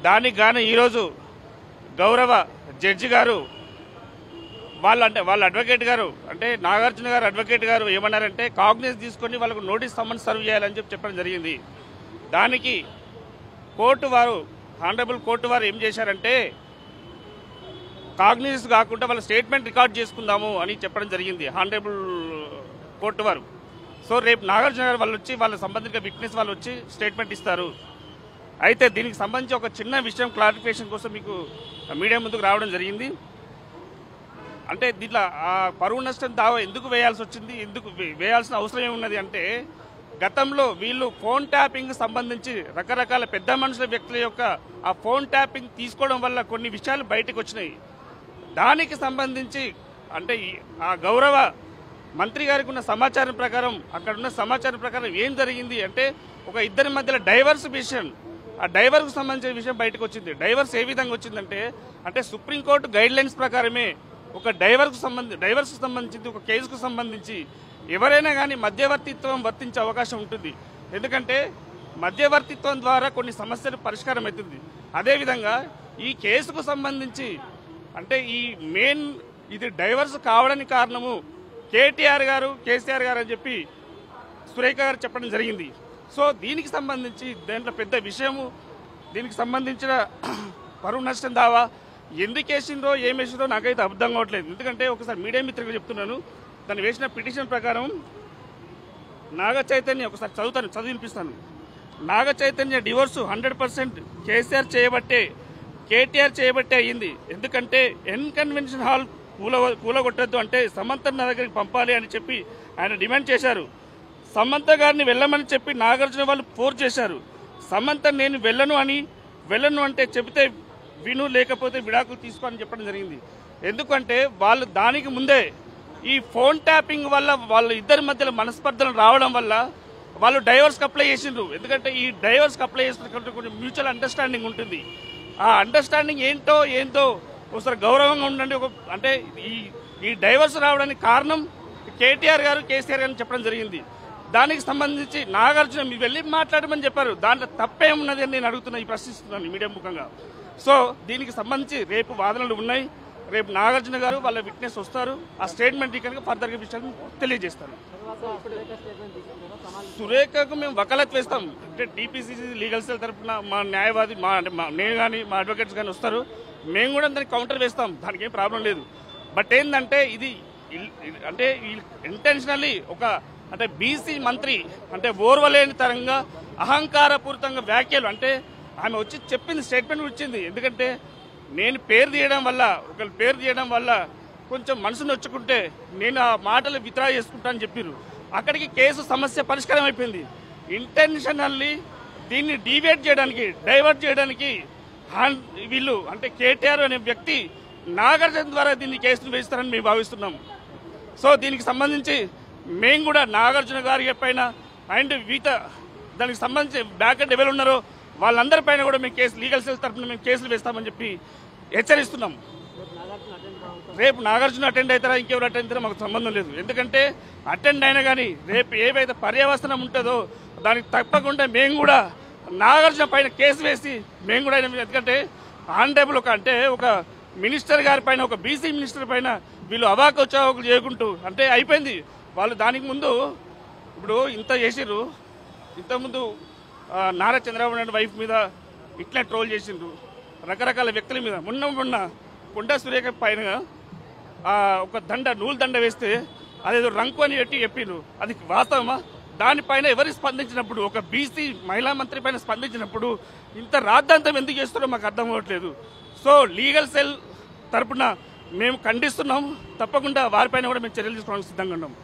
దానికి గాను ఈరోజు గౌరవ జడ్జి గారు వాళ్ళ అడ్వకేట్ గారు అంటే నాగార్జున గారు అడ్వకేట్ గారు ఏమన్నారంటే కాగ్నిస్ తీసుకొని వాళ్ళకు నోటీస్ సమ్మన్ సర్వ్ చేయాలని చెప్పడం జరిగింది. దానికి హానరబుల్ కోర్టు వారు ఏం చేశారంటే కాగ్నిస్ కాకుండా వాళ్ళ స్టేట్మెంట్ రికార్డ్ చేసుకుందాము అని చెప్పడం జరిగింది హానరబుల్ కోర్టు వారు. సో రేపు నాగార్జున గారు వాళ్ళు వచ్చి వాళ్ళ సంబంధిత విట్నెస్ వాళ్ళు వచ్చి స్టేట్మెంట్ ఇస్తారు. అయితే దీనికి సంబంధించి ఒక చిన్న విషయం క్లారిఫికేషన్ కోసం మీకు మీడియా ముందుకు రావడం జరిగింది. అంటే దీంట్లో ఆ పరువు నష్టం దావా ఎందుకు వేయాల్సి వచ్చింది, ఎందుకు వేయాల్సిన అవసరం ఏమున్నది అంటే గతంలో వీళ్ళు ఫోన్ ట్యాపింగ్ సంబంధించి రకరకాల పెద్ద మనుషుల వ్యక్తుల యొక్క ఆ ఫోన్ ట్యాపింగ్ తీసుకోవడం వల్ల కొన్ని విషయాలు బయటకు వచ్చినాయి. దానికి సంబంధించి అంటే ఆ గౌరవ మంత్రి గారికి ఉన్న సమాచారం ప్రకారం అక్కడున్న సమాచారం ప్రకారం ఏం జరిగింది అంటే ఒక ఇద్దరి మధ్యలో డైవర్స్ విషయం, ఆ డైవర్స్కు సంబంధించిన విషయం బయటకు వచ్చింది. డైవర్స్ ఏ విధంగా వచ్చిందంటే అంటే సుప్రీంకోర్టు గైడ్ లైన్స్ ప్రకారమే ఒక డైవర్స్కు సంబంధించి ఒక కేసుకు సంబంధించి ఎవరైనా కానీ మధ్యవర్తిత్వం వర్తించే అవకాశం ఉంటుంది. ఎందుకంటే మధ్యవర్తిత్వం ద్వారా కొన్ని సమస్యలు పరిష్కారం అవుతుంది. అదేవిధంగా ఈ కేసుకు సంబంధించి అంటే ఈ మెయిన్ ఇది డైవర్స్ కావడానికి కారణము కేటీఆర్ గారు కేసీఆర్ గారు అని చెప్పి సురేఖ గారు చెప్పడం జరిగింది. సో దీనికి సంబంధించి దాంట్లో పెద్ద విషయము దీనికి సంబంధించిన పరువు నష్టం దావా ఎందుకు వేసిందో ఏం వేసిందో నాకైతే అర్థం కావట్లేదు. ఎందుకంటే ఒకసారి మీడియా మిత్రులు చెప్తున్నాను, దాన్ని వేసిన పిటిషన్ ప్రకారం నాగ చైతన్య ఒకసారి చదివినిపిస్తాను. నాగ చైతన్య డివోర్సు 100% కేటీఆర్ చేయబట్టే అయ్యింది. ఎందుకంటే కన్వెన్షన్ హాల్ కూలగొట్టద్దు అంటే సమంత నా దగ్గరికి పంపాలి అని చెప్పి ఆయన డిమాండ్ చేశారు. సమంత గారిని వెళ్ళమని చెప్పి నాగార్జున వాళ్ళు ఫోర్స్ చేశారు. సమంత నేను వెళ్ళను అంటే చెబితే విను లేకపోతే విడాకులు తీసుకోని చెప్పడం జరిగింది. ఎందుకంటే వాళ్ళు దానికి ముందే ఈ ఫోన్ ట్యాపింగ్ వల్ల వాళ్ళ ఇద్దరి మధ్యలో మనస్పర్ధలు రావడం వల్ల వాళ్ళు డైవర్స్కి అప్లై చేసిండ్రు. ఎందుకంటే ఈ డైవర్స్కి అప్లై చేసినటువంటి కొన్ని మ్యూచువల్ అండర్స్టాండింగ్ ఉంటుంది. ఆ అండర్స్టాండింగ్ ఏంటో ఒకసారి గౌరవంగా ఉండండి. అంటే ఈ డైవర్స్ రావడానికి కారణం కేటీఆర్ గారు కేసీఆర్ గారు చెప్పడం జరిగింది. దానికి సంబంధించి నాగార్జున మీరు వెళ్ళి మాట్లాడమని చెప్పారు. దాంట్లో తప్పేమున్నది అని నేను అడుగుతున్నా, ప్రశ్నిస్తున్నాను మీడియా ముఖంగా. సో దీనికి సంబంధించి రేపు వాదనలు ఉన్నాయి. రేపు నాగార్జున గారు వాళ్ళ విట్నెస్ వస్తారు. ఆ స్టేట్మెంట్ కనుక ఫర్దర్గా విషయాన్ని తెలియజేస్తారు. సురేఖకు మేము వకాలత్ వేస్తాం. అంటే టీపీసీసీ లీగల్ సెల్ తరఫున మా న్యాయవాది నేను కానీ మా అడ్వకేట్స్ కానీ వస్తారు. మేము కూడా దానికి కౌంటర్ వేస్తాం, దానికి ఏం ప్రాబ్లం లేదు. బట్ ఏంటంటే ఇది అంటే ఇంటెన్షనల్లీ అంటే బీసీ మంత్రి అంటే ఓర్వలేని తరంగా అహంకారపూరితంగా వ్యాఖ్యలు అంటే ఆమె వచ్చి చెప్పింది స్టేట్మెంట్ వచ్చింది. ఎందుకంటే నేను పేరు తీయడం వల్ల కొంచెం మనసు నొచ్చుకుంటే నేను ఆ మాటలు విత్డ్రా చేసుకుంటానని చెప్పారు. అక్కడికి కేసు సమస్య పరిష్కారం అయిపోయింది. ఇంటెన్షనల్లీ దీన్ని డైవర్ట్ చేయడానికి వీళ్ళు అంటే కేటీఆర్ అనే వ్యక్తి నాగార్జున ద్వారా దీన్ని కేసును వేస్తారని మేము భావిస్తున్నాం. సో దీనికి సంబంధించి మేము కూడా నాగార్జున గారి పైన అండ్ దానికి సంబంధించి బ్యాక్ అండ్ ఎవరు ఉన్నారో వాళ్ళందరిపైన కూడా మేము లీగల్ సెల్ తరఫున మేము కేసులు వేస్తామని చెప్పి హెచ్చరిస్తున్నాం. రేపు నాగార్జున అటెండ్ అవుతారా ఇంకెవరు అటెండ్ అవుతారో మాకు సంబంధం లేదు. ఎందుకంటే అటెండ్ అయినా కానీ రేపు ఏవైతే పర్యవసనం ఉంటుందో దానికి తప్పకుండా మేము కూడా నాగార్జున పైన కేసు వేసి మేము కూడా ఎందుకంటే ఆనరబుల్ ఒక మినిస్టర్ గారి పైన ఒక బీసీ మినిస్టర్ పైన వీళ్ళు అవాకులు చేయకుంటూ అంటే అయిపోయింది. వాళ్ళు దానికి ముందు ఇప్పుడు ఇంత చేసిర్రు, ఇంతకుముందు నారా చంద్రబాబు నాయుడు వైఫ్ మీద ఇట్లా ట్రోల్ చేసిండ్రు, రకరకాల వ్యక్తుల మీద. మొన్న కొండా సురేఖ పైన ఒక నూలు దండ వేస్తే అదేదో రంకు అని చెప్పిండ్రు. అది వాస్తవమా? దానిపైన ఎవరు స్పందించినప్పుడు ఒక బీసీ మహిళా మంత్రి పైన స్పందించినప్పుడు ఇంత రాద్ధాంతం ఎందుకు చేస్తారో మాకు అర్థం అవ్వట్లేదు. సో లీగల్ సెల్ తరపున మేము ఖండిస్తున్నాం. తప్పకుండా వారిపైన కూడా మేము చర్యలు తీసుకోవడానికి సిద్ధంగా ఉన్నాం.